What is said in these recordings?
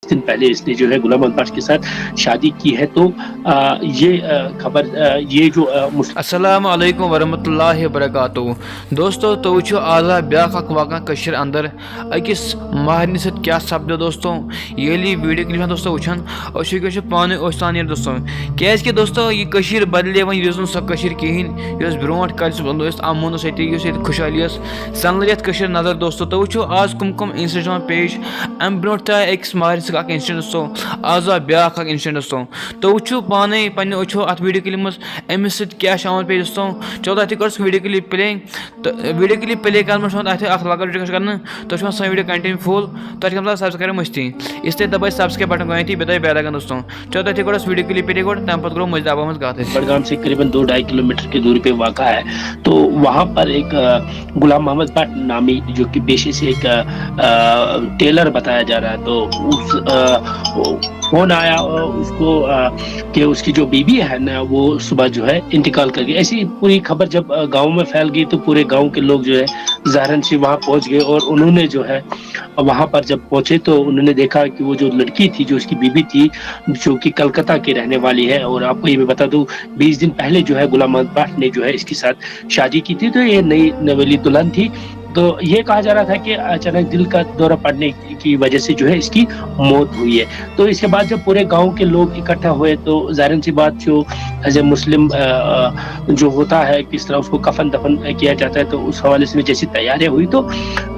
दिन पहले इसने जो है गुलाम अहमद बख्श के साथ शादी की है। तो ये खबर ये जो अस्सलामु अलैकुम वरहमतुल्लाहि वबरकातुहू। दोस्तों तो वुचो आज़ा ब्याख अख वाक़ा कशर अंदर अकिस महरनी सत क्या सपदो दोस्तों ये वीडियो क्लिप दोस्तों वुचान और पाने ओसान दोस्तों क्या दोस्तों ये कशर बदले वन रोज सो कशर कहें ब्रोट कल अमन ये खुशहाली सनलियत कशर नजर दोस्तों। तो वुचो आज कुम कुम इंसिडेंट पेश अम ब्रो अक्स महरनी सक इंसिडेंट दोस्तों आज़ा ब्याख इंसिडेंट दोस्तों। तो वुचो पाने पे वो अत वीडियो क्लिप मज अमिस क्या आमन पे दोस्तों। चलो अत कर वीडियो क्लिप प्ले तो वीडियो क्लिप प्ले कर अत लकट रिक्वेस्ट कर तो सा वीडियो कंटिन्यू फुल तो सब्सक्राइब मस्ती इसलिए दबाई सब्सक्राइब बटन गई बताई बेल आइकन दोस्तों। चलो अत कर वीडियो क्लिप प्ले कर तम पो मज दाबा मज गाते बड़गाम से करीबन 2-2.5 किलोमीटर की दूरी पे वाक़ा है। तो वहाँ पर एक गुलाम मोहम्मद भट्ट नामी जो कि पेशे से एक टेलर बताया जा रहा है। तो उस फोन आया उसको कि उसकी जो बीबी है ना वो सुबह जो है इंतकाल कर गई। ऐसी पूरी खबर जब गांव में फैल गई तो पूरे गांव के लोग जो है ज़ाहिरन से वहाँ पहुँच गए और उन्होंने जो है वहाँ पर जब पहुँचे तो उन्होंने देखा कि वो जो लड़की थी जो उसकी बीबी थी जो कि कलकत्ता की रहने वाली है। और आपको ये भी बता दूं 20 दिन पहले जो है गुलाम मोहम्मद भट्ट ने जो है इसके साथ शादी की थी। तो ये नई नवेली दुल्हन थी। तो ये कहा जा रहा था कि अचानक दिल का दौरा पड़ने की वजह से जो है इसकी मौत हुई है। तो इसके बाद जब पूरे गांव के लोग इकट्ठा हुए तो जाहिर सी बात जो एज ए मुस्लिम जो होता है किस तरह उसको कफन दफन किया जाता है तो उस हवाले से जैसी तैयारियां हुई तो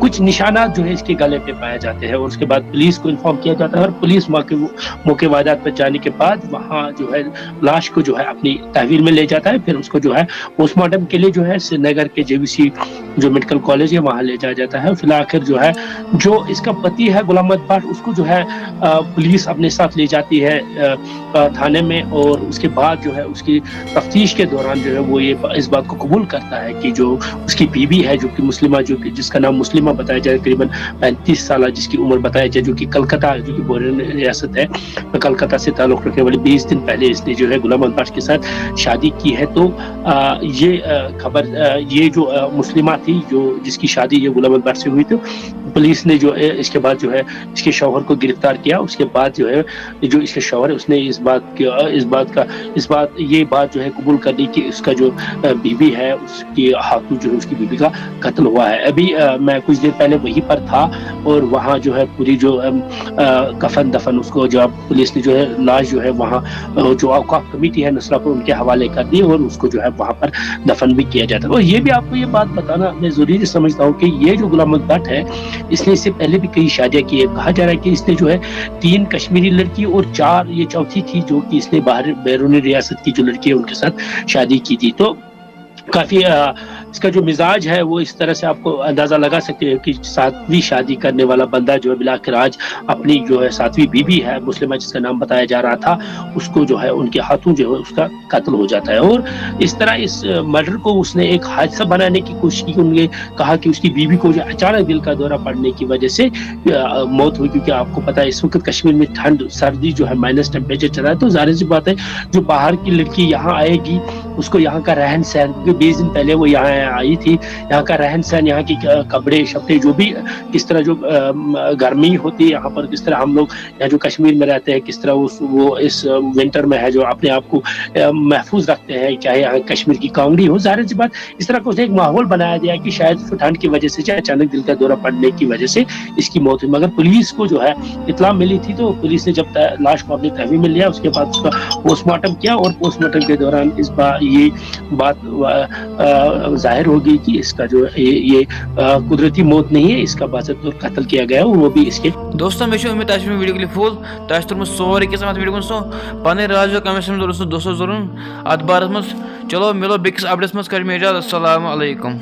कुछ निशानात जो है इसके गले पे पाए जाते हैं। और उसके बाद पुलिस को इन्फॉर्म किया जाता है और पुलिस मौके वारदात पर जाने के बाद वहाँ जो है लाश को जो है अपनी तहवील में ले जाता है। फिर उसको जो है पोस्टमार्टम के लिए जो है श्रीनगर के JVC जो मेडिकल कॉलेज है वहाँ ले जाया जाता है। फिर आखिर जो है जो इसका पति है गुलाम मोहम्मद भट्ट उसको जो है पुलिस अपने साथ ले जाती है थाने में। और उसके बाद जो है उसकी तफ्तीश के दौरान जो है वो ये इस बात को कबूल करता है कि जो उसकी बीवी है जो कि मुस्लिमा जो कि जिसका नाम मुस्लिमा बताया जाए करीबन 35 साल जिसकी उम्र बताया जाए जो कि कलकत्ता जो कि बोरियन रियासत है कलकत्ता से ताल्लुक़ रखने वाली 20 दिन पहले इसने जो है गुलाम मोहम्मद भट्ट के साथ शादी की है। तो ये खबर ये जो मुस्लिमा थी जो जिसकी शादी ये गुलाम मोहम्मद भट्ट से हुई थी पुलिस ने जो है इसके बाद जो है इसके शौहर को गिरफ्तार किया। उसके बाद जो है जो इसके शौहर है उसने ये बात जो है कबूल कर ली कि उसका जो बीबी है उसके हाथों जो है उसकी बीबी का कत्ल हुआ है। अभी मैं कुछ देर पहले वहीं पर था और वहाँ जो है पूरी जो कफन दफन उसको जो पुलिस ने जो है लाश जो है वहाँ जो औकाफ कमेटी है नसरापुर उनके हवाले कर दी और उसको जो है वहाँ पर दफन भी किया जाता है। और ये भी आपको ये बात बताना मैं जरूरी समझता हूँ कि ये जो गुलाम मोहम्मद भट्ट है इसने इससे पहले भी कई शादियां की है। कहा जा रहा है कि इसने जो है 3 कश्मीरी लड़की और 4 ये चौथी थी जो कि इसने बाहर बैरूनी रियासत की जो लड़की है उनके साथ शादी की थी। तो काफी इसका जो मिजाज है वो इस तरह से आपको अंदाजा लगा सकते हैं कि 7वीं शादी करने वाला बंदा जो है बिलाखिर आज अपनी जो है 7वीं बीबी है मुस्लिमा जिसका नाम बताया जा रहा था उसको जो है उनके हाथों जो है उसका कत्ल हो जाता है। और इस तरह इस मर्डर को उसने एक हादसा बनाने की कोशिश की। उन्होंने कहा कि उसकी बीबी को जो अचानक दिल का दौरा पड़ने की वजह से मौत हुई क्योंकि आपको पता है इस वक्त कश्मीर में ठंड सर्दी जो है माइनस टेम्परेचर चला है। तो जाहिर सी बात है जो बाहर की लड़की यहाँ आएगी उसको यहाँ का रहन सहन क्योंकि 20 दिन पहले वो यहाँ आई थी यहाँ का रहन सहन यहाँ की कपड़े शपड़े जो भी किस तरह जो गर्मी होती है यहाँ पर किस तरह हम लोग यहाँ जो कश्मीर में रहते हैं किस तरह वो इस विंटर में है जो अपने आप को महफूज रखते हैं चाहे यहाँ कश्मीर की कांगड़ी हो। जाहिर सी बात इस तरह का एक माहौल बनाया गया कि शायद ठंड की वजह से अचानक दिल का दौरा पड़ने की वजह से इसकी मौत हुई। मगर पुलिस को जो है इत्तला मिली थी तो पुलिस ने जब लाश को अपनी तहवील में लिया उसके बाद उसका पोस्टमार्टम किया और पोस्टमार्टम के दौरान इस बार ये बात जाहिर होगी कि इसका जो ये कुदरती मौत नहीं है इसका बाज़ाब्ता कत्ल किया गया और वो भी इसके दोस्तों मैं उम्मीद वीडियो के लिए फुल तुम सोरे के साथ वीडियो दोस्तों पन राज कमेंट्स में दोस्तों जरूर अत बार चलो मिलो बिक्स अपडेट्स मज कर इजाज़त। अस्सलाम वालेकुम।